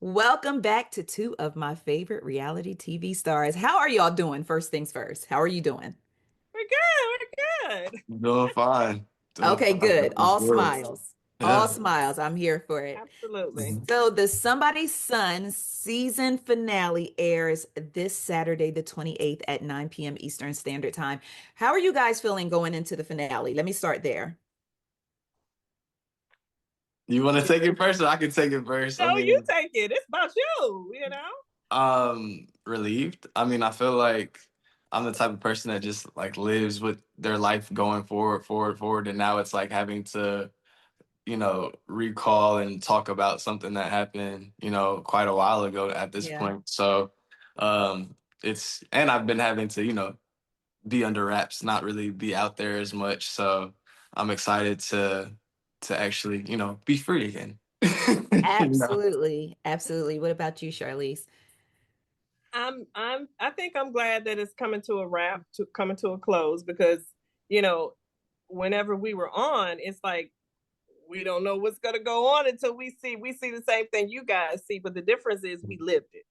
Welcome back to two of my favorite reality TV stars. How are y'all doing? First things first. How are you doing? We're good. We're good. Doing fine. Doing Okay, fine. good. God is All good. smiles. All Yeah. smiles. I'm here for it. Absolutely. Mhm. So, the Somebody's Son season finale airs this Saturday, the 28th at 9 p.m. Eastern Standard Time. How are you guys feeling going into the finale? Let me start there. You want to take it first, or I can take it first? I No, you mean, take it. It's about you. relieved. I mean, I feel like I'm the type of person that just like lives with their life going forward, and now it's like having to, recall and talk about something that happened, quite a while ago at this Yeah. point. So, and I've been having to, be under wraps, not really be out there as much. So I'm excited to actually, be free again. You know? Absolutely. Absolutely. What about you, Charlize? I think I'm glad that it's coming to a wrap, to coming to a close because, you know, whenever we were on, it's like we don't know what's gonna go on until we see the same thing you guys see, but the difference is we lived it.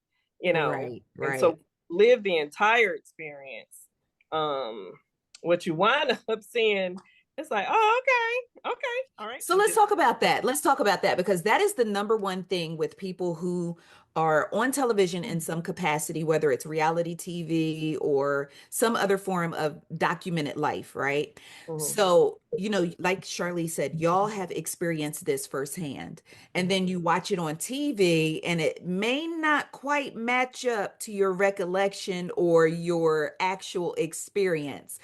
Right, And right. so live the entire experience. Um, what you wind up seeing, it's like, oh, okay, all right. So let's talk about that. Let's talk about that because that is the number one thing with people who are on television in some capacity, whether it's reality TV or some other form of documented life, right? Mhm. So, like Charlie said, y'all have experienced this firsthand. And then you watch it on TV and it may not quite match up to your recollection or your actual experience.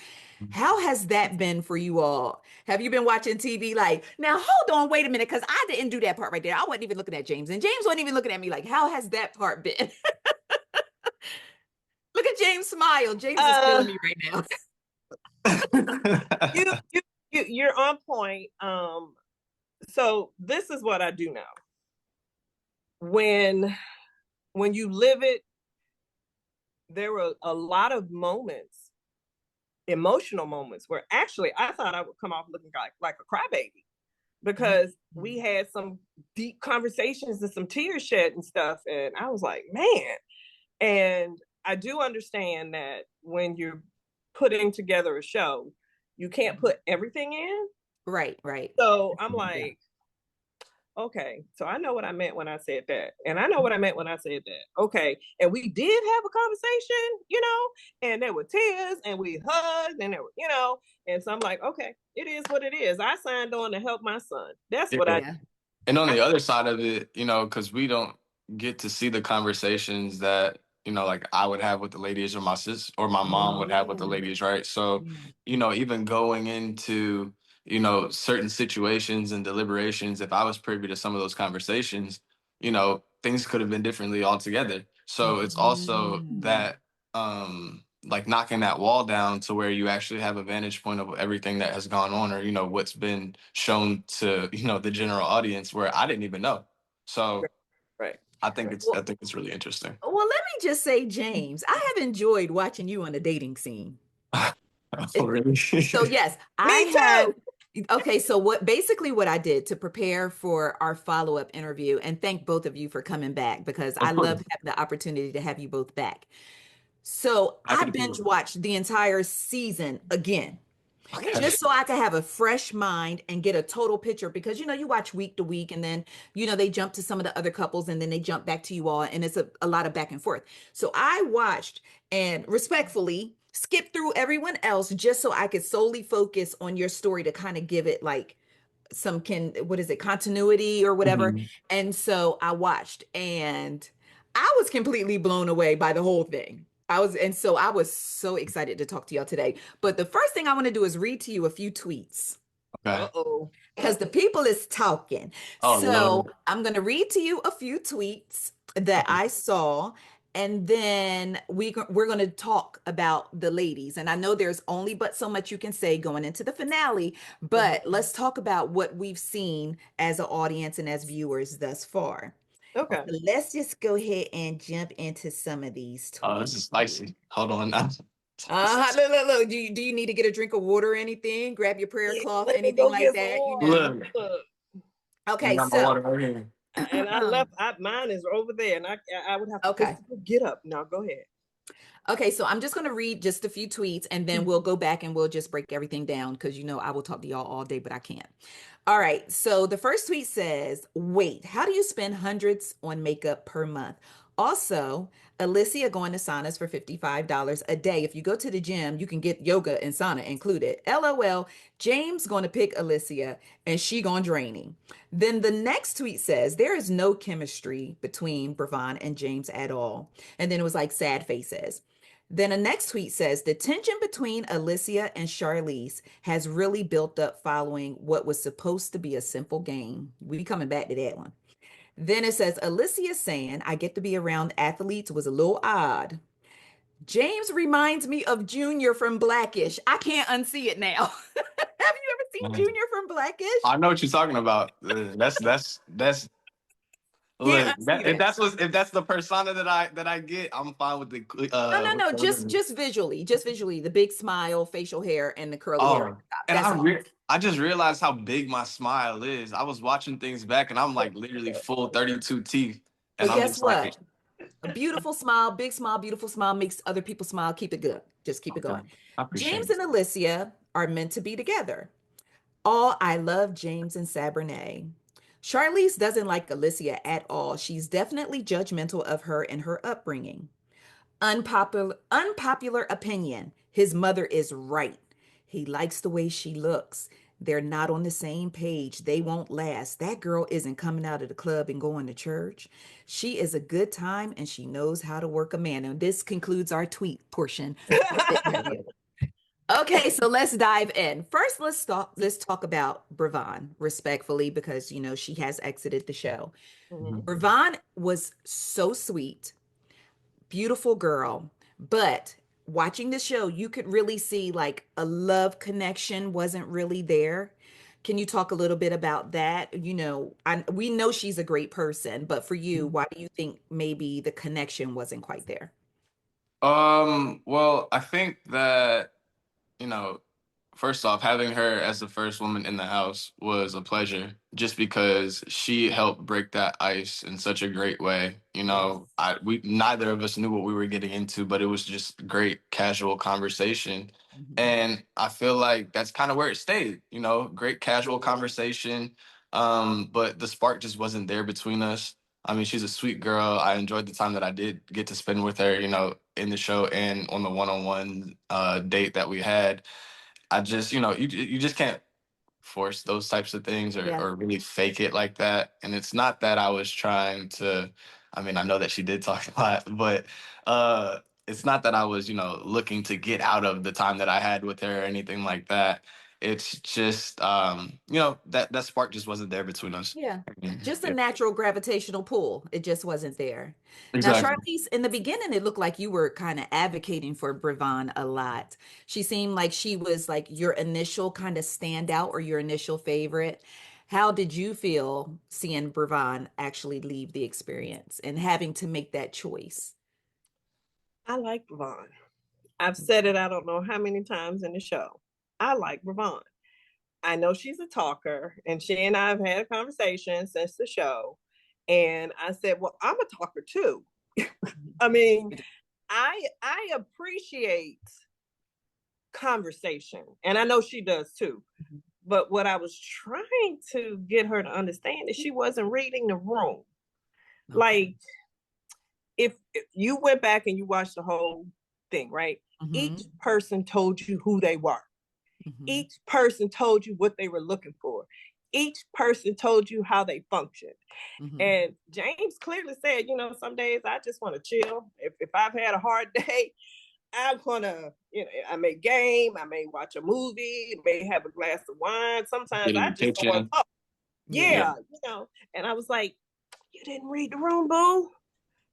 How has that been for you all? Have you been watching TV like, now hold on, wait a minute, because I didn't do that part right there. I wasn't even looking at James, and James wasn't even looking at me. Like, how has that part been? Look at James smile. James is Uh, feeling me right now. you you're on point. So this is what I do know. When when you live it, there were a lot of moments, emotional moments, where actually I thought I would come off looking like a crybaby because we Mhm. had some deep conversations and some tears shed and stuff, and I was like, man. And I do understand that when you're putting together a show, you can't put everything in. Right, right. So I'm Yeah. like, okay, so I know what I meant when I said that. And I know what I meant when I said that. Okay. And we did have a conversation, and there were tears and we hugged and there were. And so I'm like, okay, it is what it is. I signed on to help my son. That's what I Yeah. Yeah. And on I the other side of it, because we don't get to see the conversations that, like I would have with the ladies or my sis or my mom would have with the Yeah. ladies, right? So, Yeah. even going into, certain situations and deliberations, if I was privy to some of those conversations, things could have been differently altogether. So it's also Mhm. that like knocking that wall down to where you actually have a vantage point of everything that has gone on, or what's been shown to the general audience where I didn't even know. So right, I think right. it's I Well, think it's really interesting. well, let me just say, James, I have enjoyed watching you on the dating scene. Oh, really? So yes, I Me have. too. Okay, so what I did to prepare for our follow-up interview, and thank both of you for coming back because I Of love course. having the opportunity to have you both back. So I Happy to be binge here. watched the entire season again, Okay. just so I could have a fresh mind and get a total picture because you watch week to week and then they jump to some of the other couples and then they jump back to you all and it's a lot of back and forth. So I watched and respectfully skipped through everyone else just so I could solely focus on your story to kind of give it like some can what is it continuity or whatever. Mhm. And so I watched and I was completely blown away by the whole thing. I was so excited to talk to y'all today. But the first thing I want to do is read to you a few tweets Okay. Uh-oh. because the people is talking. Oh So Lord. I'm going to read to you a few tweets that Okay. I saw, and then we're going to talk about the ladies. And I know there's only but so much you can say going into the finale, but let's talk about what we've seen as an audience and as viewers thus far. Okay. So let's just go ahead and jump into some of these Oh, this is tweets. spicy. Hold on now. Look, look, look. Do you need to get a drink of water or anything? Grab your prayer Yeah, cloth, let me anything go like get some that, water. Look, Look. I Okay, got my so water right here. And I left. Mine is over there, and I would have to Okay. get up. Now go ahead. Okay, so I'm just going to read just a few tweets and then we'll go back and we'll just break everything down because I will talk to y'all all day, but I can't. All right, so the first tweet says, wait, how do you spend hundreds on makeup per month? Also, Alyssia going to saunas for $55 a day. If you go to the gym, you can get yoga and sauna included. LOL, James going to pick Alyssia and she going draining. Then the next tweet says, there is no chemistry between Bre'Von and James at all. And then it was like sad faces. Then a next tweet says the tension between Alyssia and Charlease has really built up following what was supposed to be a simple game. We coming back to that one. Then it says Alyssia saying I get to be around athletes was a little odd. James reminds me of Junior from Blackish. I can't unsee it now. Have you ever seen Junior from Blackish? I know what you're talking about. That's Yeah, look. If that's the persona that I get, I'm fine with the No. Just visually, the big smile, facial hair, and the curly hair. And That's I just realized how big my smile is. I was watching things back, and I'm like literally full 32 teeth, and But I'm guess just like, what? A beautiful smile, big smile, beautiful smile makes other people smile. Keep it good. Just keep it going. I appreciate James it. and Alyssia are meant to be together. I love James and Sabranae. Charlease doesn't like Alyssia at all. She's definitely judgmental of her and her upbringing. Unpopular opinion. His mother is right. He likes the way she looks. They're not on the same page. They won't last. That girl isn't coming out of the club and going to church. She is a good time and she knows how to work a man. And this concludes our tweet portion. Okay, so let's dive in. First, let's talk about Bre'Von respectfully because she has exited the show. Bre'Von was so sweet, beautiful girl, but watching the show, you could really see like a love connection wasn't really there. Can you talk a little bit about that? We know she's a great person, but for you, why do you think maybe the connection wasn't quite there? Well, I think that, you know, first off, having her as the first woman in the house was a pleasure just because she helped break that ice in such a great way. We neither of us knew what we were getting into, but it was just great casual conversation. Mhm. And I feel like that's kind of where it stayed, great casual conversation. But the spark just wasn't there between us. I mean, she's a sweet girl. I enjoyed the time that I did get to spend with her, in the show and on the one-on-one date that we had. I just, you just can't force those types of things Yeah. or really fake it like that. And it's not that I was trying to, I mean, I know that she did talk a lot, but it's not that I was, looking to get out of the time that I had with her or anything like that. It's just, that spark just wasn't there between us. Yeah. Just a Yeah, natural gravitational pull. It just wasn't there. Now, exactly. Charlease, in the beginning, it looked like you were kind of advocating for Bre'Von a lot. She seemed like she was like your initial kind of standout or your initial favorite. How did you feel seeing Bre'Von actually leave the experience and having to make that choice? I like Bre'Von. I've said it I don't know how many times in the show. I like Bre'Von. I know she's a talker, and she and I have had a conversation since the show. And I said, well, I'm a talker too. I mean, I appreciate conversation, and I know she does too. But what I was trying to get her to understand is she wasn't reading the room. Okay. Like, if you went back and you watched the whole thing, right? Each person told you who they were. Each person told you what they were looking for. Each person told you how they functioned. And James clearly said, some days I just want to chill. If I've had a hard day, I'm gonna, I may game, I may watch a movie, may have a glass of wine. Sometimes Get in I the just want kitchen. to talk. Yeah. Yeah. And I was like, you didn't read the room, boo.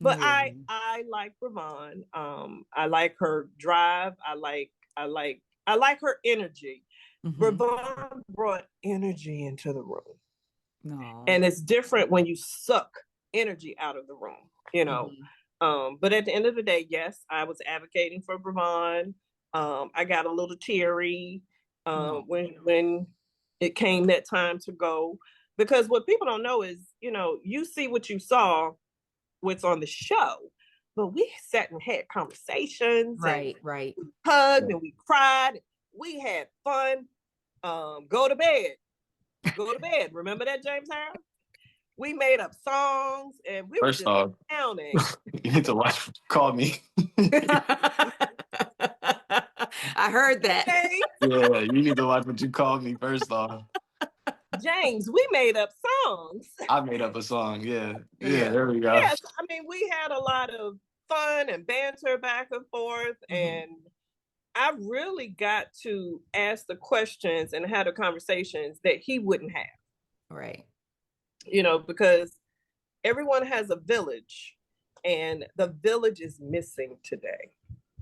But Yeah. I like Bre'Von. I like her drive. I like her energy. Bre'Von brought energy into the room. No. And it's different when you suck energy out of the room. But at the end of the day, yes, I was advocating for Bre'Von. I got a little teary when it came that time to go. Because what people don't know is, you know, you see what you saw, what's on the show, but we sat and had conversations, Right, and right. we hugged and we cried. We had fun. Go to bed. Go to bed. Remember that, James Harrell? We made up songs and we were First just off, counting. you need to watch Call Me. I heard that. James, Yeah, you need to watch What You Call Me first off. James, we made up songs. I made up a song. Yeah, Yeah. there we go. Yes, I mean, we had a lot of fun and banter back and forth. And I really got to ask the questions and have the conversations that he wouldn't have. Right. You know, because everyone has a village and the village is missing today.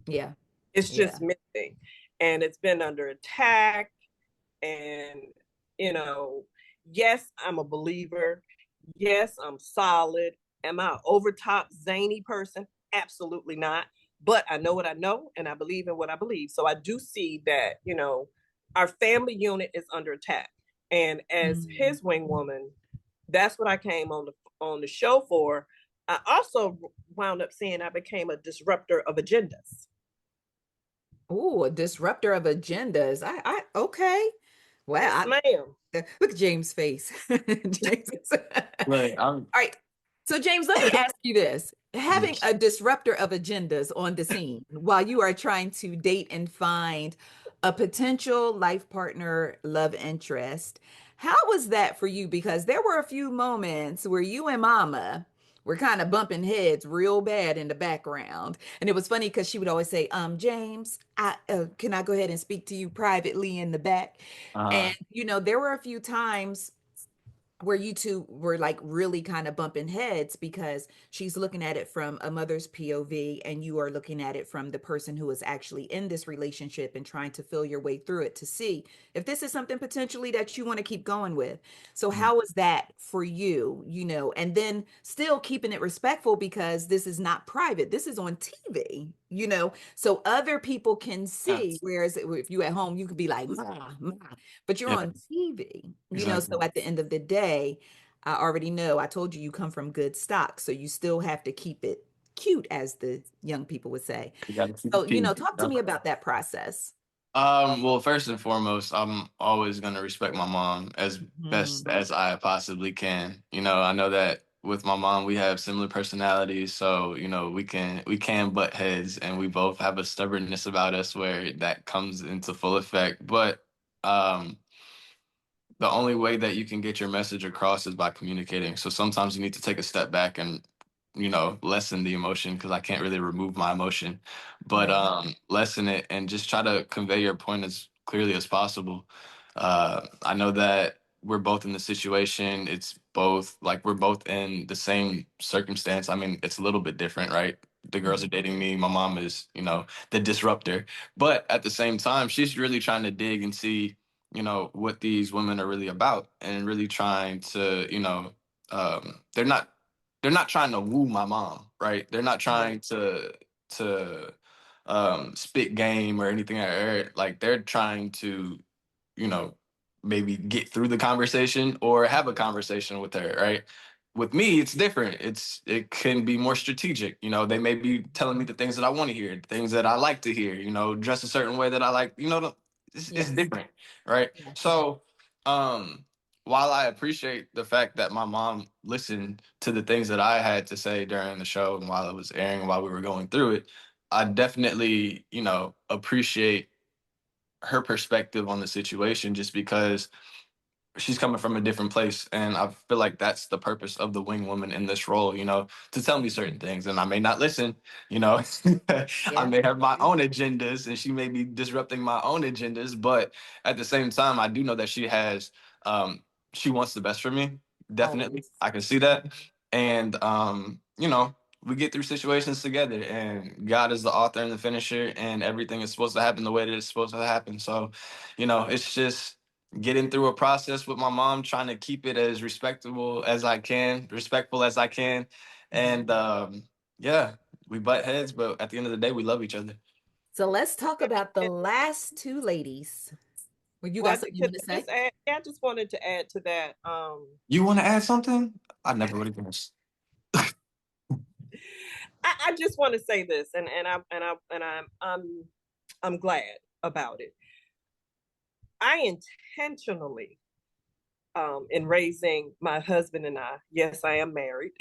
Yeah. It's just missing. And it's been under attack. And, you know, yes, I'm a believer. Yes, I'm solid. Am I an overtop zany person? Absolutely not. But I know what I know and I believe in what I believe. So I do see that, you know, our family unit is under attack. And as his wing woman, that's what I came on the show for. I also wound up seeing I became a disruptor of agendas. Oh, a disruptor of agendas. Okay. Wow. Yes, ma'am. Look at James' face. James. Like, All right. So, James, let me ask you this. Having a disruptor of agendas on the scene while you are trying to date and find a potential life partner, love interest, how was that for you? Because there were a few moments where you and Mama were kind of bumping heads real bad in the background. And it was funny because she would always say, James, can I go ahead and speak to you privately in the back? And, there were a few times where you two were like really kind of bumping heads because she's looking at it from a mother's POV and you are looking at it from the person who is actually in this relationship and trying to feel your way through it to see if this is something potentially that you want to keep going with. So how is that for you, and then still keeping it respectful because this is not private. This is on TV, so other people can see. Whereas if you at home, you could be like, "Ma, ma," but you're on TV, so at the end of the day, I already know, I told you, you come from good stock, so you still have to keep it cute, as the young people would say. So, talk to me about that process. Well, first and foremost, I'm always gonna respect my mom as best as I possibly can. I know that with my mom, we have similar personalities, so we can butt heads, and we both have a stubbornness about us where that comes into full effect. But the only way that you can get your message across is by communicating. So sometimes you need to take a step back and, lessen the emotion, because I can't really remove my emotion, but lessen it and just try to convey your point as clearly as possible. I know that we're both in the situation. It's both like we're both in the same circumstance. I mean, it's a little bit different, right? The girls are dating me. My mom is, the disruptor. But at the same time, she's really trying to dig and see, what these women are really about, and really trying to, they're not trying to woo my mom, right? They're not trying to spit game or anything like that. Like, they're trying to, you know, maybe get through the conversation or have a conversation with her, right? With me, it's different. It can be more strategic. They may be telling me the things that I want to hear, the things that I like to hear, dress a certain way that I like, it's different, right? Yes. So, while I appreciate the fact that my mom listened to the things that I had to say during the show and while it was airing, while we were going through it, I definitely, appreciate her perspective on the situation, just because she's coming from a different place, and I feel like that's the purpose of the wing woman in this role, to tell me certain things, and I may not listen. I may have my own agendas, and she may be disrupting my own agendas, but at the same time, I do know that she wants the best for me. Definitely. Always. I can see that. And we get through situations together, and God is the author and the finisher, and everything is supposed to happen the way that it's supposed to happen. So, it's just getting through a process with my mom, trying to keep it as respectful as I can. And we butt heads, but at the end of the day, we love each other. So let's talk about the last two ladies. Well, you Well, got something you want to say? I just wanted to add to that. You want to add something? I never would have guessed. I just want to say this, and I'm glad about it. I intentionally, in raising my husband and I, yes, I am married.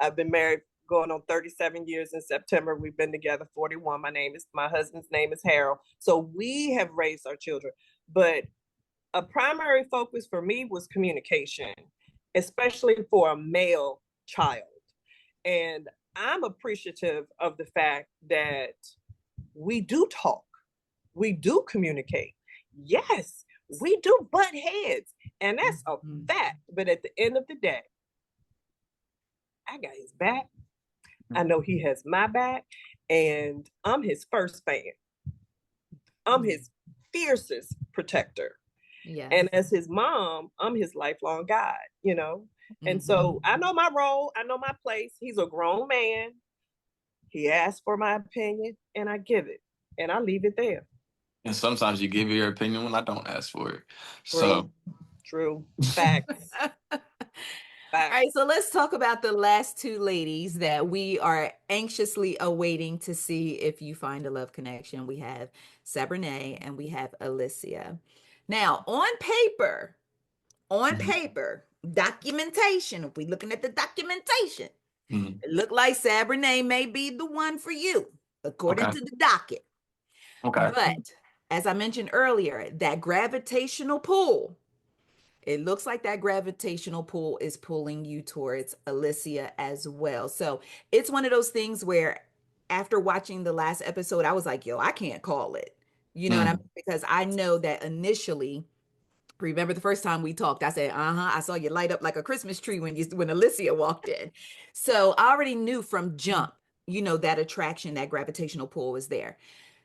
I've been married going on 37 years in September. We've been together 41. My husband's name is Harold. So we have raised our children, but a primary focus for me was communication, especially for a male child. And I'm appreciative of the fact that we do talk, we do communicate. Yes, we do butt heads, and that's a fact. But at the end of the day, I got his back. I know he has my back, and I'm his first fan. I'm his fiercest protector. Yeah. And as his mom, I'm his lifelong guide, you know? And so I know my role, I know my place. He's a grown man. He asked for my opinion, and I give it, and I leave it there. And sometimes you give your opinion when I don't ask for it. True. True. Facts. All right, so let's talk about the last two ladies that we are anxiously awaiting to see if you find a love connection. We have Sabranae and we have Alyssia. Now, on paper, documentation, if we're looking at the documentation, it looked like Sabranae may be the one for you, according to the docket. Okay. But as I mentioned earlier, that gravitational pull, it looks like that gravitational pull is pulling you towards Alyssia as well. So it's one of those things where after watching the last episode, I was like, yo, I can't call it. You know what I mean? Because I know that initially, remember the first time we talked, I said, I saw you light up like a Christmas tree when Alyssia walked in. So I already knew from jump, you know, that attraction, that gravitational pull was there.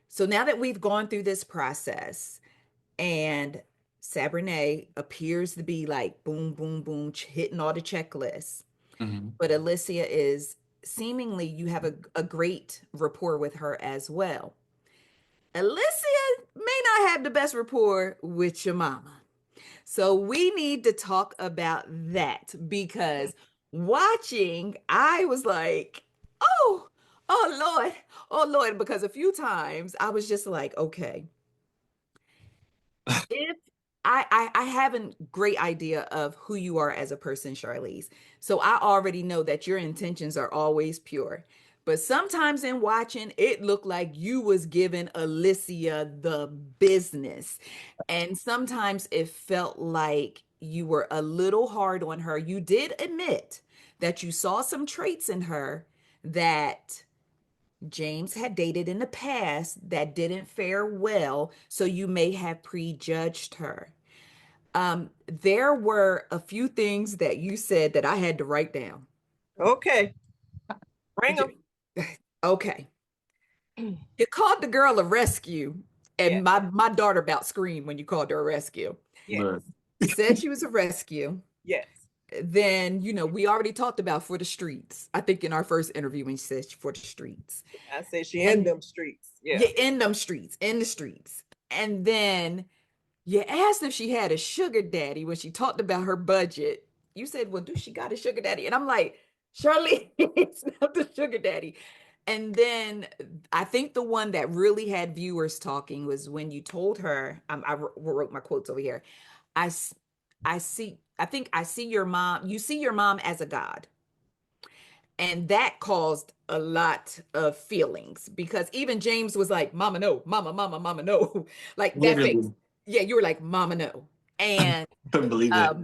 So now that we've gone through this process and Sabranae appears to be like boom, boom, boom, hitting all the checklists. But Alyssia is seemingly, you have a great rapport with her as well. Alyssia may not have the best rapport with your mama. So we need to talk about that because watching, I was like, oh Lord, because a few times I was just like, okay, if I have a great idea of who you are as a person, Charlease. So I already know that your intentions are always pure. But sometimes in watching, it looked like you was giving Alyssia the business. And sometimes it felt like you were a little hard on her. You did admit that you saw some traits in her that James had dated in the past that didn't fare well, so you may have prejudged her. There were a few things that you said that I had to write down. Okay. Bring them. Okay. You called the girl a rescue, and my daughter about screamed when you called her a rescue. Yes. Said she was a rescue. Yes. Then, you know, we already talked about for the streets. I think in our first interview when she said for the streets. I said she in them streets. Yeah. In them streets, in the streets. And then you asked if she had a sugar daddy when she talked about her budget. You said, well, do she got a sugar daddy? And I'm like, Charlease, it's not the sugar daddy. And then I think the one that really had viewers talking was when you told her, I wrote my quotes over here. I think I see your mom, you see your mom as a god. And that caused a lot of feelings because even James was like, mama, no, mama, no. Like that face. Yeah, you were like, mama, no. And couldn't believe it.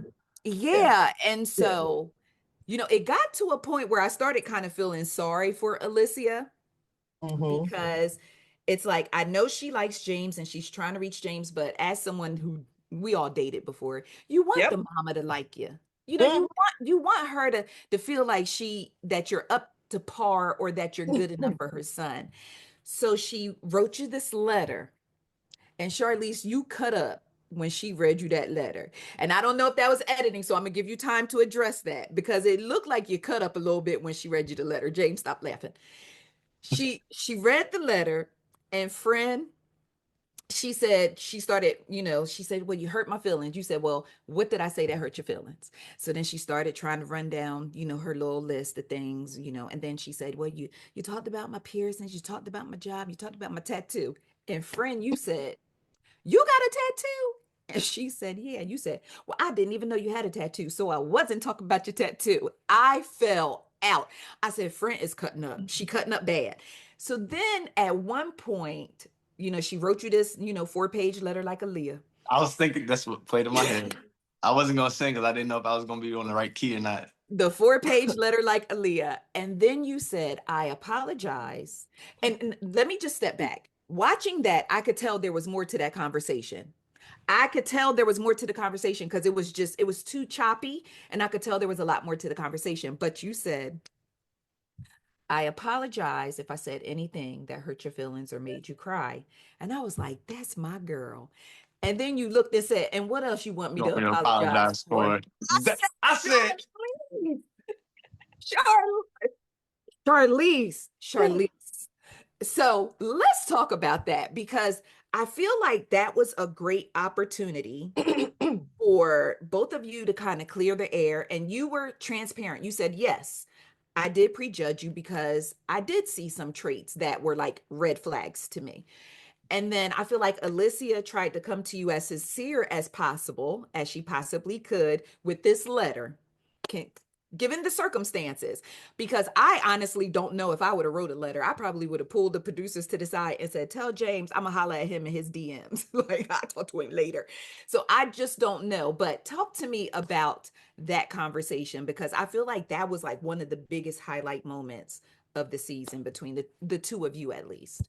Yeah. And so, you know, it got to a point where I started kind of feeling sorry for Alyssia because it's like, I know she likes James and she's trying to reach James, but as someone who we all dated before, you want the mama to like you. You know, you want her to feel like that you're up to par or that you're good enough for her son. So she wrote you this letter, and Charlease, you cut up when she read you that letter. And I don't know if that was editing, so I'm gonna give you time to address that because it looked like you cut up a little bit when she read you the letter. James, stop laughing. She read the letter, and friend, she said, she started, she said, well, you hurt my feelings. You said, well, what did I say that hurt your feelings? So then she started trying to run down, her little list of things, and then she said, well, you talked about my piercings, you talked about my job, you talked about my tattoo. And friend, you said, you got a tattoo? And she said, yeah. You said, well, I didn't even know you had a tattoo. So I wasn't talking about your tattoo. I fell out. I said, friend is cutting up. She cutting up bad. So then at one point, she wrote you this, 4-page letter like Aaliyah. I was thinking that's what played in my head. I wasn't gonna sing because I didn't know if I was gonna be on the right key or not. The 4-page letter like Aaliyah. And then you said, I apologize. And let me just step back. Watching that, I could tell there was more to that conversation. I could tell there was more to the conversation because it was too choppy. And I could tell there was a lot more to the conversation. But you said, I apologize if I said anything that hurt your feelings or made you cry. And I was like, that's my girl. And then you looked and said, and what else you want me You to want me to apologize apologize for? for that? I said, Charlease, Charlease. So let's talk about that because I feel like that was a great opportunity for both of you to kind of clear the air. And you were transparent. You said, yes, I did prejudge you because I did see some traits that were like red flags to me. And then I feel like Alyssia tried to come to you as sincere as possible, as she possibly could, with this letter. Can, given the circumstances, because I honestly don't know if I would have wrote a letter. I probably would have pulled the producers to the side and said, tell James I'm gonna holler at him in his DMs. Like I'll talk to him later. So I just don't know. But talk to me about that conversation because I feel like that was like one of the biggest highlight moments of the season between the two of you at least.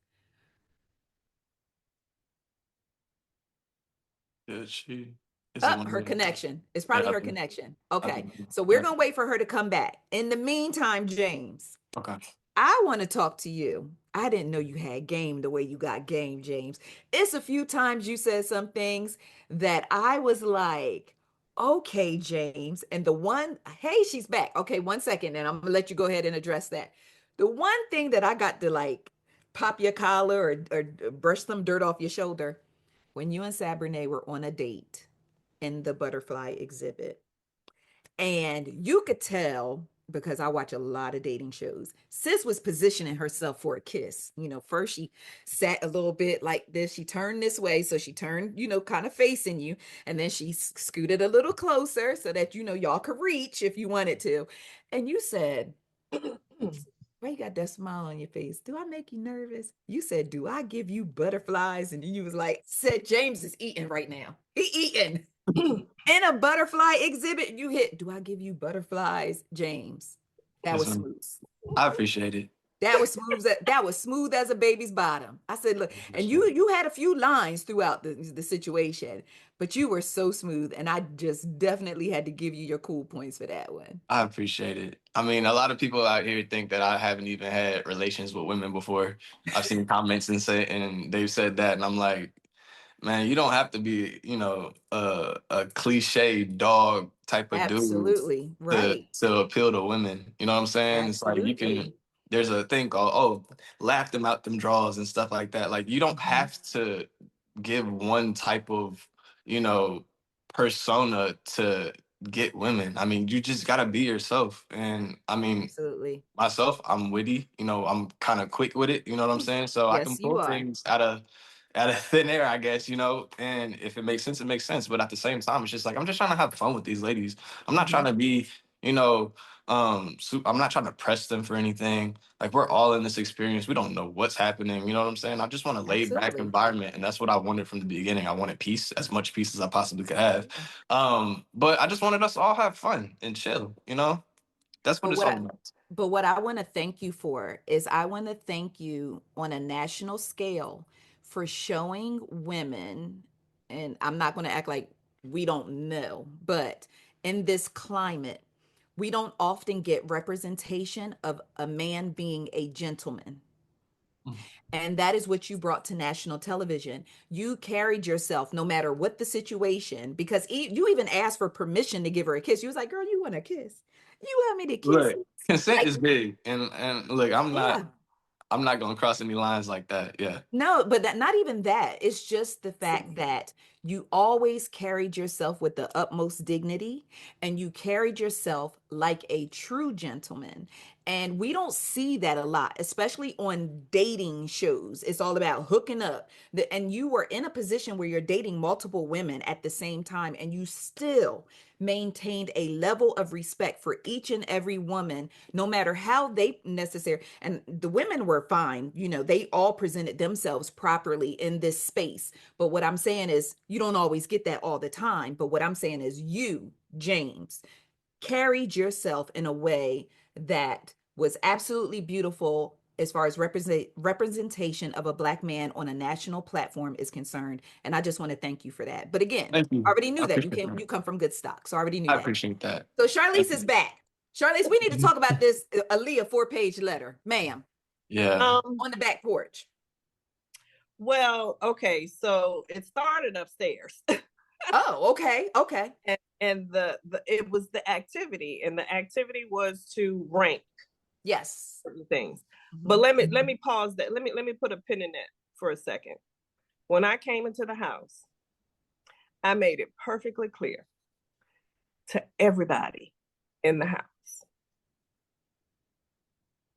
she is it Up one her of the, connection. It's probably yeah, her connection. I Okay. think, So we're yeah. gonna wait for her to come back. In the meantime, James, Okay. I want to talk to you. I didn't know you had game the way you got game, James. It's a few times you said some things that I was like, okay, James. And the one, hey, she's back. Okay, 1 second, and I'm gonna let you go ahead and address that. The one thing that I got to like pop your collar or brush some dirt off your shoulder when you and Sabrinae were on a date in the butterfly exhibit. And you could tell because I watch a lot of dating shows. Sis was positioning herself for a kiss. First she sat a little bit like this. She turned this way. So she turned, kind of facing you. And then she scooted a little closer so that, y'all could reach if you wanted to. And you said, why you got that smile on your face? Do I make you nervous? You said, do I give you butterflies? And you was like, said James is eating right now. He eating. In a butterfly exhibit, you hit, do I give you butterflies, James? That was Listen, smooth. I appreciate it. That was smooth. That was smooth as a baby's bottom. I said, look, and you had a few lines throughout the situation, but you were so smooth, and I just definitely had to give you your cool points for that one. I appreciate it. I mean, a lot of people out here think that I haven't even had relations with women before. I've seen comments and they've said that, and I'm like, man, you don't have to be, a cliche dog type of dude Absolutely. to Right. to appeal to women. You know what I'm saying? It's like you can. Absolutely. There's a thing called laugh them out them draws and stuff like that. Like you don't Mhm. have to give one type of, you know, persona to get women. I mean, you just gotta be yourself. And I mean, Absolutely. myself, I'm witty, I'm kind of quick with it, you know what I'm saying? So I can Yes, you pull are. things out of thin air, I guess, and if it makes sense, it makes sense. But at the same time, it's just like I'm just trying to have fun with these ladies. I'm not trying Mhm. to be, you know, I'm not trying to press them for anything. Like we're all in this experience. We don't know what's happening. You know what I'm saying? I just want a laid back Absolutely. environment, and that's what I wanted from the beginning. I wanted peace, as much peace as I possibly could have. But I just wanted us to all have fun and chill. That's what But it's what all I about. but what I want to thank you for is I want to thank you on a national scale for showing women, and I'm not going to act like we don't know, but in this climate, we don't often get representation of a man being a gentleman. And that is what you brought to national television. You carried yourself no matter what the situation, because you even asked for permission to give her a kiss. You was like, girl, you want a kiss? You want me to kiss Look, you? consent Like, is big, and look, I'm not. yeah, I'm not gonna cross any lines like that. Yeah. No, but that, not even that. It's just the fact that you always carried yourself with the utmost dignity and you carried yourself like a true gentleman. And we don't see that a lot, especially on dating shows. It's all about hooking up. And you were in a position where you're dating multiple women at the same time, and you still maintained a level of respect for each and every woman, no matter how they necessary. And the women were fine, they all presented themselves properly in this space. But what I'm saying is, you don't always get that all the time. But what I'm saying is, you, James, carried yourself in a way that was absolutely beautiful as far as representation of a Black man on a national platform is concerned. And I just want to thank you for that. But again, Thank I you. already I knew that appreciate that. you come from good stock. So I already knew I that. appreciate that. So Charlease Thank is you. back. Charlease, we need to talk about this Aaliyah 4-page letter, ma'am, Yeah. on the back porch. Well, okay, so it started upstairs. Oh, okay. Okay. And the it was the activity, and the activity was to rank Yes. certain things. Mm-hmm. But let me pause that. Let me put a pin in that for a second. When I came into the house, I made it perfectly clear to everybody in the house.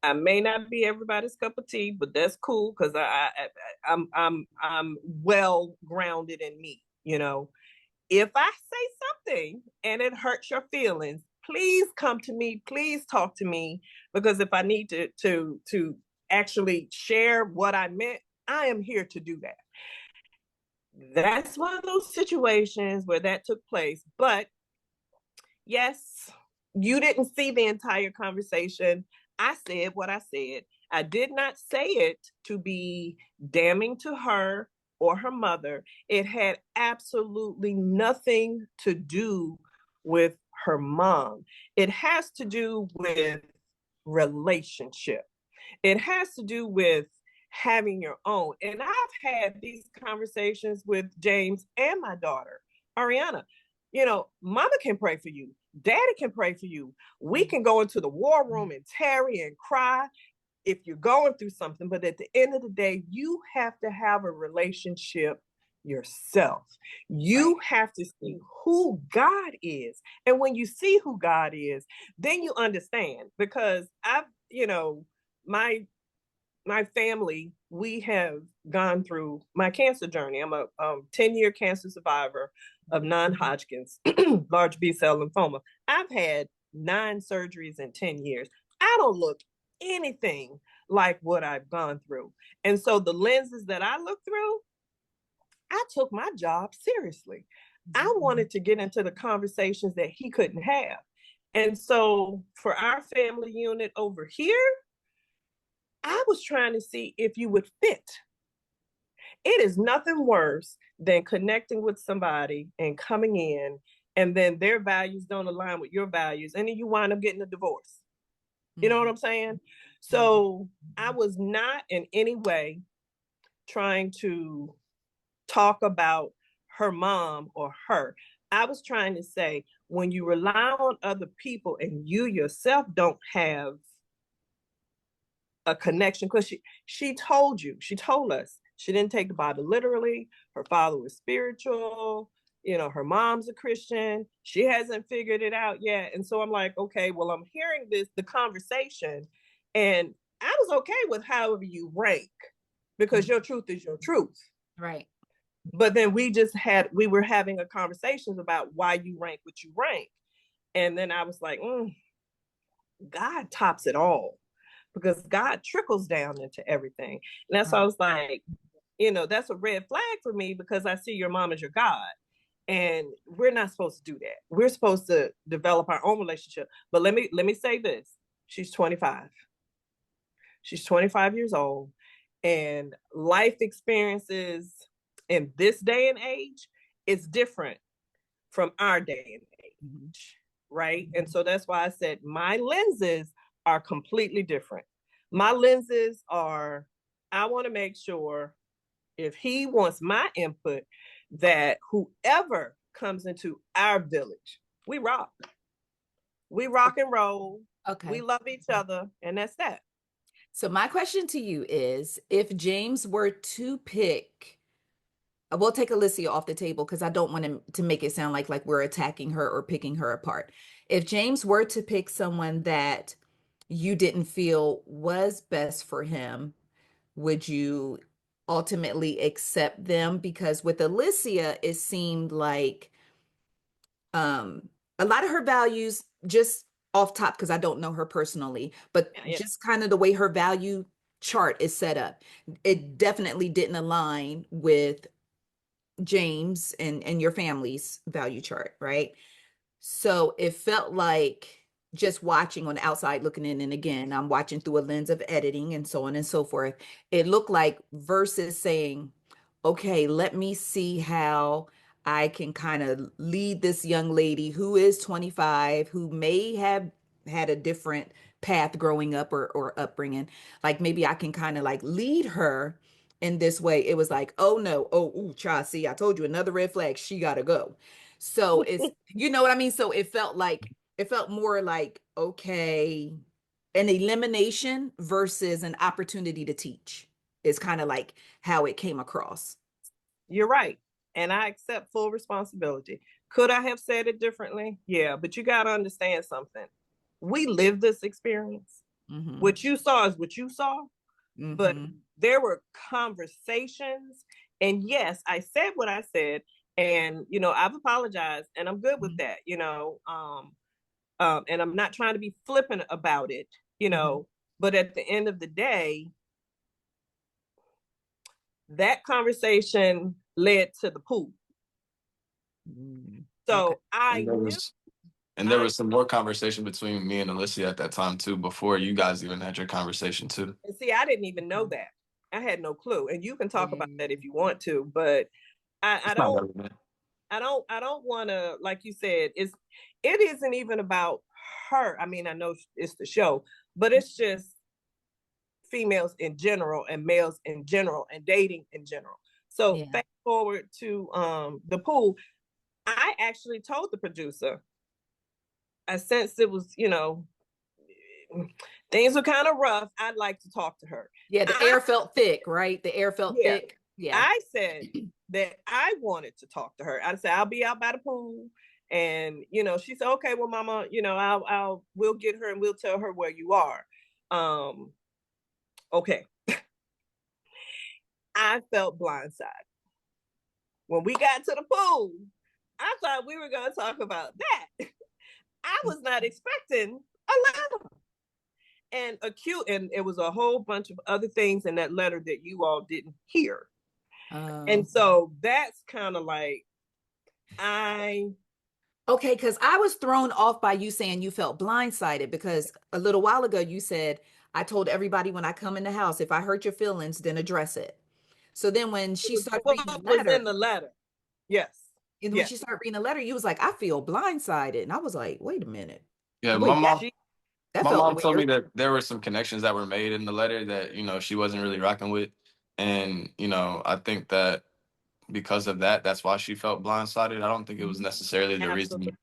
I may not be everybody's cup of tea, but that's cool because I'm well grounded in me. If I say something and it hurts your feelings, please come to me. Please talk to me, because if I need to actually share what I meant, I am here to do that. That's one of those situations where that took place. But yes, you didn't see the entire conversation. I said what I said. I did not say it to be damning to her or her mother. It had absolutely nothing to do with her mom. It has to do with relationship. It has to do with having your own. And I've had these conversations with James and my daughter, Ariana. Mama can pray for you. Daddy can pray for you. We can go into the war room and tarry and cry if you're going through something. But at the end of the day, you have to have a relationship yourself. You have to see who God is. And when you see who God is, then you understand. Because my family, we have gone through my cancer journey. I'm a 10-year cancer survivor of non-Hodgkin's, large B-cell lymphoma. I've had 9 surgeries in 10 years. I don't look anything like what I've gone through. And so the lenses that I look through, I took my job seriously. I wanted to get into the conversations that he couldn't have. And so for our family unit over here, I was trying to see if you would fit. It is nothing worse than connecting with somebody and coming in, and then their values don't align with your values, and then you wind up getting a divorce. You know what I'm saying? So I was not in any way trying to talk about her mom or her. I was trying to say, when you rely on other people and you yourself don't have a connection, because she told us she didn't take the Bible literally. Her father was spiritual. Her mom's a Christian. She hasn't figured it out yet. And so I'm like, okay, well, I'm hearing the conversation, and I was okay with however you rank, because your truth is your truth. Right. But then we were having a conversation about why you rank what you rank. And then I was like, God tops it all, because God trickles down into everything. And that's why I was like, that's a red flag for me, because I see your mom as your God. And we're not supposed to do that. We're supposed to develop our own relationship. But let me say this. She's 25. She's 25 years old. And life experiences in this day and age is different from our day and age, right? And so that's why I said my lenses are completely different. My lenses are, I want to make sure, if he wants my input, that whoever comes into our village, we rock. We rock and roll. Okay. We love each other, and that's that. So my question to you is, if James were to pick, we'll take Alyssia off the table because I don't want to make it sound like we're attacking her or picking her apart. If James were to pick someone that you didn't feel was best for him, would you ultimately accept them? Because with Alyssia, it seemed like um a lot of her values, just off top because I don't know her personally, but Yeah, yeah. just kind of the way her value chart is set up, it definitely didn't align with James and your family's value chart, right? So it felt like, just watching on the outside looking in, and again, I'm watching through a lens of editing and so on and so forth. It looked like, versus saying, okay, let me see how I can kind of lead this young lady who is 25, who may have had a different path growing up or upbringing. Like maybe I can kind of like lead her in this way. It was like, oh no, oh, ooh, child, see, I told you, another red flag, she gotta go. So it's, you know what I mean? So it felt like, it felt more like, okay, an elimination versus an opportunity to teach is kind of like how it came across. You're right. And I accept full responsibility. Could I have said it differently? Yeah, but you got to understand something. We lived this experience. Mm-hmm. What you saw is what you saw, but Mm-hmm. there were conversations. And yes, I said what I said. And, I've apologized and I'm good with that, and I'm not trying to be flippant about it, Mm-hmm. but at the end of the day, that conversation led to the pool. Mm, okay. So I And there knew was and there was some more conversation between me and Alyssia at that time too, before you guys even had your conversation too. and see, I didn't even know that. I had no clue. And you can talk about that Yeah. if you want to, but I It's not don't relevant. I don't want to, like you said, it isn't even about her. I mean, I know it's the show, but it's just females in general and males in general and dating in general. So Yeah. fast forward to the pool. I actually told the producer, I sensed it was, things were kind of rough. I'd like to talk to her. Yeah, the I air felt thick, right? The air felt Yeah, thick. Yeah. I said that I wanted to talk to her. I said I'll be out by the pool, and she said, okay, well, Mama, we'll get her and we'll tell her where you are. Okay. I felt blindsided when we got to the pool. I thought we were going to talk about that. I was not expecting a letter and acute, and it was a whole bunch of other things in that letter that you all didn't hear. And so that's kind of like, Okay, because I was thrown off by you saying you felt blindsided, because a little while ago you said, I told everybody when I come in the house, if I hurt your feelings, then address it. So then when she started reading the what was letter, in the letter. Yes. and when Yes. she started reading the letter, you was like, I feel blindsided. And I was like, wait a minute. Yeah, Wait, She that my felt mom told me weird. that there were some connections that were made in the letter that, she wasn't really rocking with. And, I think that because of that, that's why she felt blindsided. I don't think it was Mhm. necessarily the absolutely. reason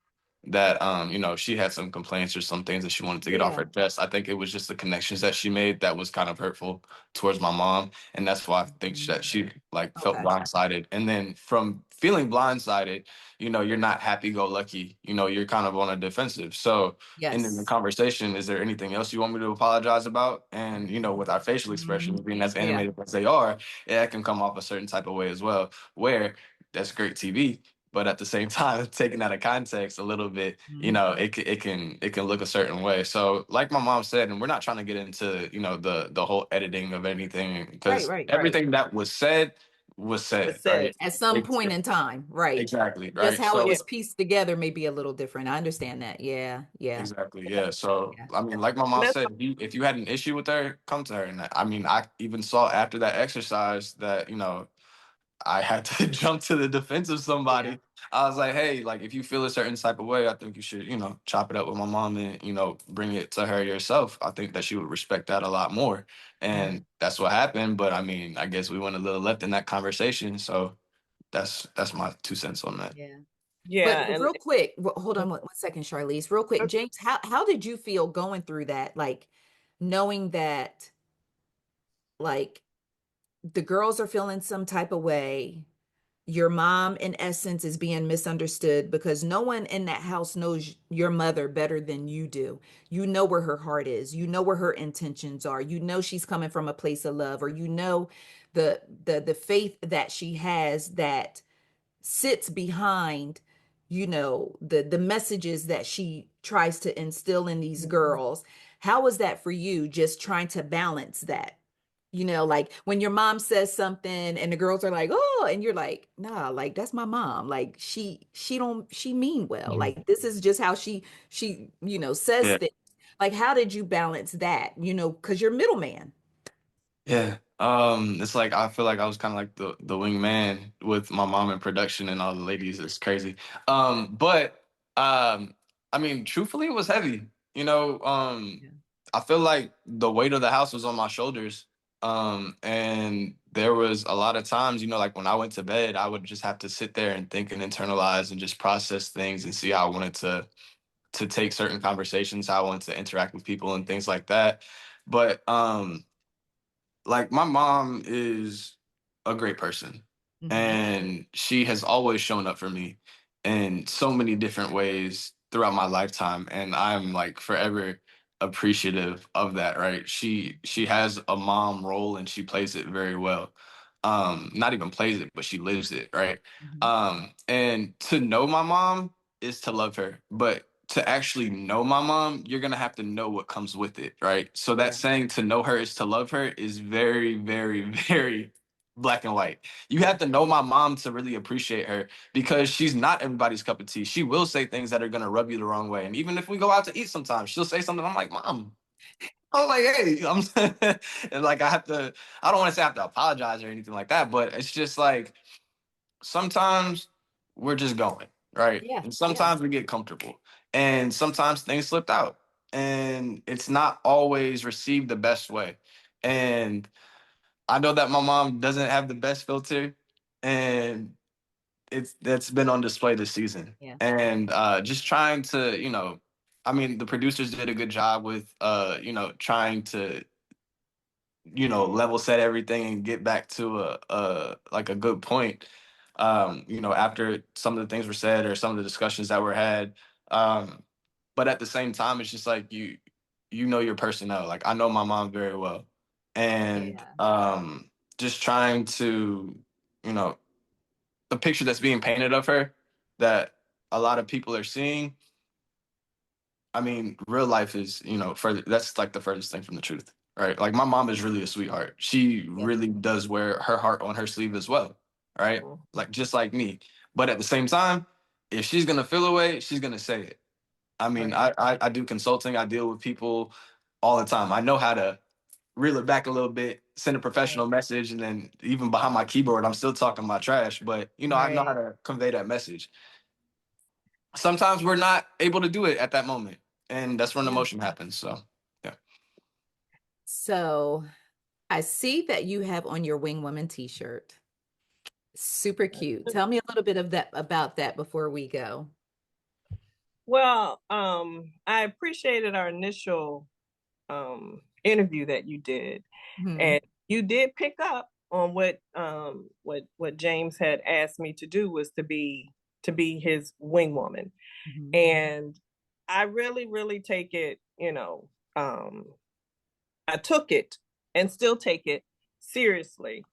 that she had some complaints or some things that she wanted to get off Yeah. her chest. I think it was just the connections that she made that was kind of hurtful towards my mom, and that's why I think Mhm. that she like felt Okay. blindsided. And then from feeling blindsided, you're not happy go lucky. You're kind of on a defensive. So and in the Yes. conversation, is there anything else you want me to apologize about? And with our facial expressions Mhm. being as Yeah. animated as they are, it can come off a certain type of way as well, where that's great TV, but at the same time, taken out of context a little bit, Mhm. it can look a certain way. So, like my mom said, and we're not trying to get into the whole editing of anything, Right, because right, right. everything that was said, Was said. right? At some Ex- point in time, right. Exactly, Just right. how it So Yeah. was pieced together may be a little different. I understand that. Yeah. Yeah. exactly, yeah. So Yeah. I mean, like my And mom that's said, if you had an issue with her, come to her. And I mean, I even saw after that exercise that I had to jump to the defense of Yeah. somebody. I was like, hey, like if you feel a certain type of way, I think you should, chop it up with my mom and, bring it to her yourself. I think that she would respect that a lot more. Yeah. And that's what happened. But I mean, I guess we went a little left in that conversation. So that's my 2 cents on that. Yeah. yeah, But and real quick, hold on one second, Charlease. Real quick, James, how did you feel going through that? Like knowing that like the girls are feeling some type of way. Your mom, in essence, is being misunderstood because no one in that house knows your mother better than you do. You know where her heart is. You know where her intentions are. You know she's coming from a place of love, or you know the faith that she has that sits behind, the messages that she tries to instill in these girls. How was that for you, just trying to balance that? Like when your mom says something and the girls are like, oh, and you're like, nah, like that's my mom. Like she mean well. Mhm. Like this is just how she says Yeah. things. Like how did you balance that? Because you're middleman. Yeah. It's like I feel like I was kind of like the wingman with my mom in production and all the ladies. It's crazy. But I mean, truthfully, it was heavy. You know, Yeah. I feel like the weight of the house was on my shoulders. And there was a lot of times, like when I went to bed, I would just have to sit there and think and internalize and just process things and see how I wanted to take certain conversations, how I wanted to interact with people and things like that. But like my mom is a great person, Hmm. and she has always shown up for me in so many different ways throughout my lifetime, and I'm like forever appreciative of that, right? She has a mom role and she plays it very well. Not even plays it, but she lives it, right? Hmm. And to know my mom is to love her, but to actually know my mom, you're gonna have to know what comes with it, right? So that Yeah. saying to know her is to love her is very, very, very black and white. You have to know my mom to really appreciate her because she's not everybody's cup of tea. She will say things that are gonna rub you the wrong way. And even if we go out to eat sometimes, she'll say something. I'm like, Mom. I'm like, hey, and like I don't want to say I have to apologize or anything like that, but it's just like sometimes we're just going, right? Yeah. And Yeah. sometimes we get comfortable. And sometimes things slipped out. And it's not always received the best way. And I know that my mom doesn't have the best filter. And that's been on display this season. Yeah. And just trying to, I mean, the producers did a good job with trying to level set everything and get back to a like a good point. After some of the things were said or some of the discussions that were had. Um, but at the same time, it's just like you know your personnel. Like I know my mom very well, and Yeah. just trying to, you know, the picture that's being painted of her that a lot of people are seeing. I mean, real life is, further. That's like the furthest thing from the truth, right? Like my mom is really a sweetheart. She Yep. really does wear her heart on her sleeve as well, right? Like just like me. But at the same time, if she's gonna feel away, she's gonna say it. I mean, Right. I do consulting. I deal with people all the time. I know how to reel it back a little bit, send a Right. professional message, and then even behind my keyboard, I'm still talking my trash. But I know how Right. to convey that message. Sometimes we're not able to do it at that moment, and that's when Yeah. emotion happens. So yeah. So I see that you have on your Wing Woman t-shirt. Super cute. Tell me a little bit of that about that before we go. Well, I appreciated our initial interview that you did, Hmm. and you did pick up on what James had asked me to do was to be his wing woman, Hmm. and I really really take it, I took it and still take it seriously.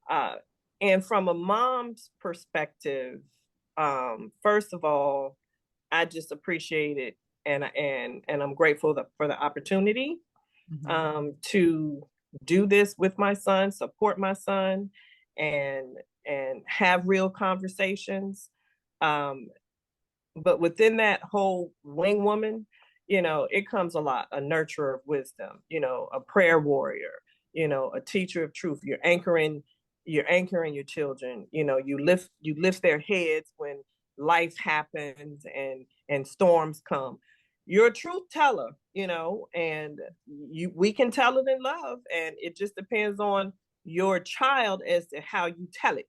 Uh, and from a mom's perspective, first of all, I just appreciate it, and I'm grateful for the opportunity Hmm. to do this with my son, support my son, and and have real conversations. Um, but within that whole wing woman, it comes a lot: a nurturer of wisdom, a prayer warrior, a teacher of truth. You're anchoring your children. You lift their heads when life happens and storms come. You're a truth teller, and we can tell it in love, and it just depends on your child as to how you tell it,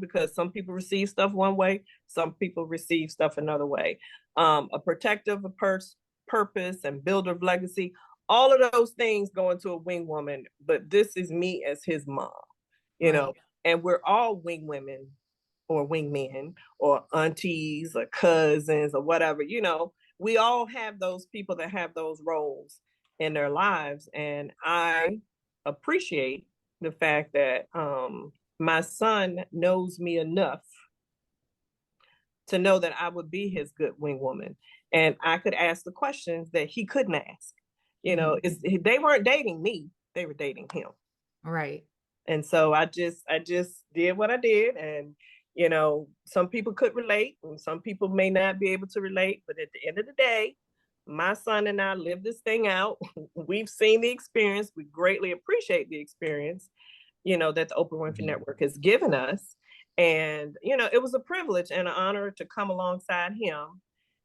because some people receive stuff one way, some people receive stuff another way. A protector of a purpose and builder of legacy, all of those things go into a wing woman, but this is me as his mom, you know, and we're all wing women or wing men or aunties or cousins or whatever, you know, we all have those people that have those roles in their lives. And I appreciate the fact that my son knows me enough to know that I would be his good wing woman. And I could ask the questions that he couldn't ask. You know, they weren't dating me, they were dating him. Right. And so I just did what I did. And, you know, some people could relate and some people may not be able to relate. But at the end of the day, my son and I lived this thing out. We've seen the experience. We greatly appreciate the experience, you know, that the Oprah Winfrey Network has given us. And, you know, it was a privilege and an honor to come alongside him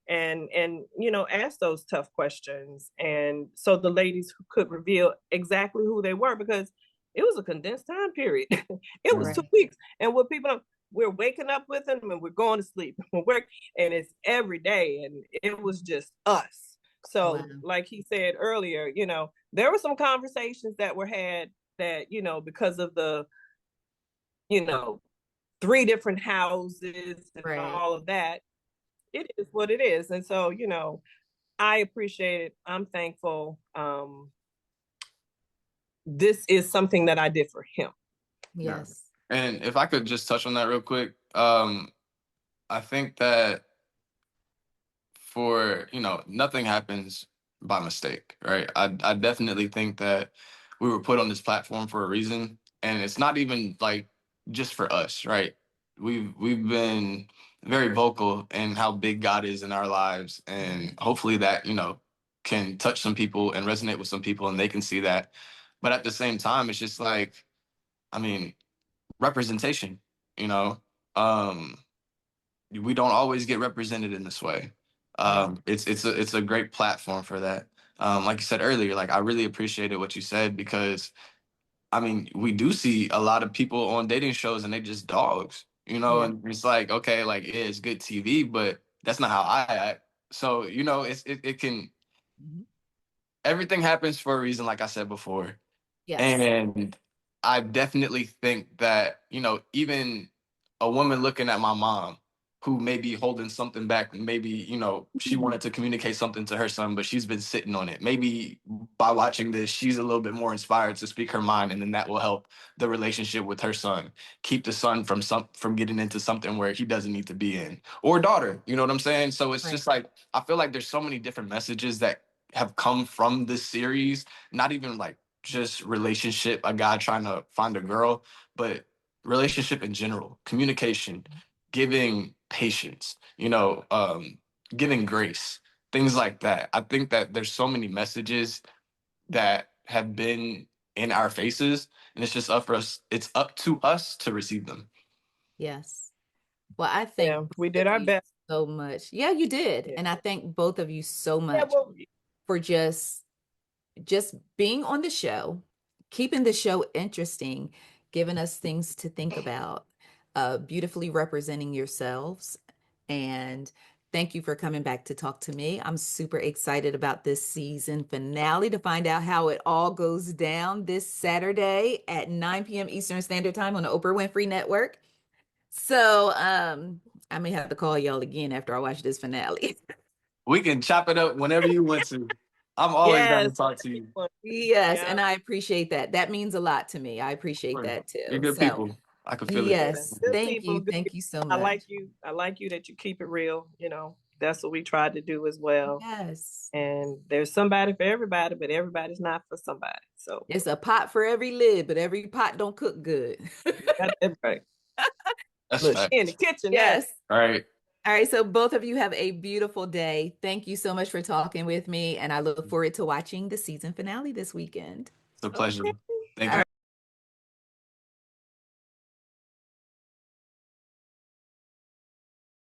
and you know, ask those tough questions. And so the ladies could reveal exactly who they were, because it was a condensed time period. It was 2 weeks. And what people, we're waking up with them and we're going to sleep. And it's every day. And it was just us. So like he said earlier, you know, there were some conversations that were had that, you know, because of the, you know, 3 different houses and all of that, it is what it is. And so, you know, I appreciate it. I'm thankful. This is something that I did for him. Yes. And if I could just touch on that real quick, I think that for, you know, nothing happens by mistake, right? I definitely think that we were put on this platform for a reason, and it's not even like just for us, right? We've been very vocal in how big God is in our lives, and hopefully that, you know, can touch some people and resonate with some people and they can see that. But at the same time, it's just like, I mean, representation, you know. We don't always get represented in this way. It's a great platform for that. Like you said earlier, like I really appreciated what you said, because I mean, we do see a lot of people on dating shows and they just dogs, you know, and it's like, okay, like yeah, it's good TV, but that's not how I act. So, you know, it can, everything happens for a reason, like I said before. And I definitely think that, you know, even a woman looking at my mom who may be holding something back, maybe, you know, she wanted to communicate something to her son, but she's been sitting on it. Maybe by watching this, she's a little bit more inspired to speak her mind, and then that will help the relationship with her son, keep the son from getting into something where he doesn't need to be in, or daughter, you know what I'm saying? So it's just like, I feel like there's so many different messages that have come from this series, not even like just relationship, a guy trying to find a girl, but relationship in general, communication, giving patience, you know, giving grace, things like that. I think that there's so many messages that have been in our faces, and it's just up for us. It's up to us to receive them. Yes. Well, I think we did our best so much. Yeah, you did. And I thank both of you so much for just being on the show, keeping the show interesting, giving us things to think about, beautifully representing yourselves. And thank you for coming back to talk to me. I'm super excited about this season finale to find out how it all goes down this Saturday at 9 p.m. Eastern Standard Time on the Oprah Winfrey Network. So I may have to call y'all again after I watch this finale. We can chop it up whenever you want to. I'm always down to talk to you. Yes, and I appreciate that. That means a lot to me. I appreciate that too. You're good people. I can feel it. Yes, thank you. Thank you so much. I like you that you keep it real. You know, that's what we tried to do as well. Yes. And there's somebody for everybody, but everybody's not for somebody. So it's a pot for every lid, but every pot don't cook good. That's right. That's look, in the kitchen. Yes. All right. All right. So both of you have a beautiful day. Thank you so much for talking with me. And I look forward to watching the season finale this weekend. It's a pleasure. Thank you.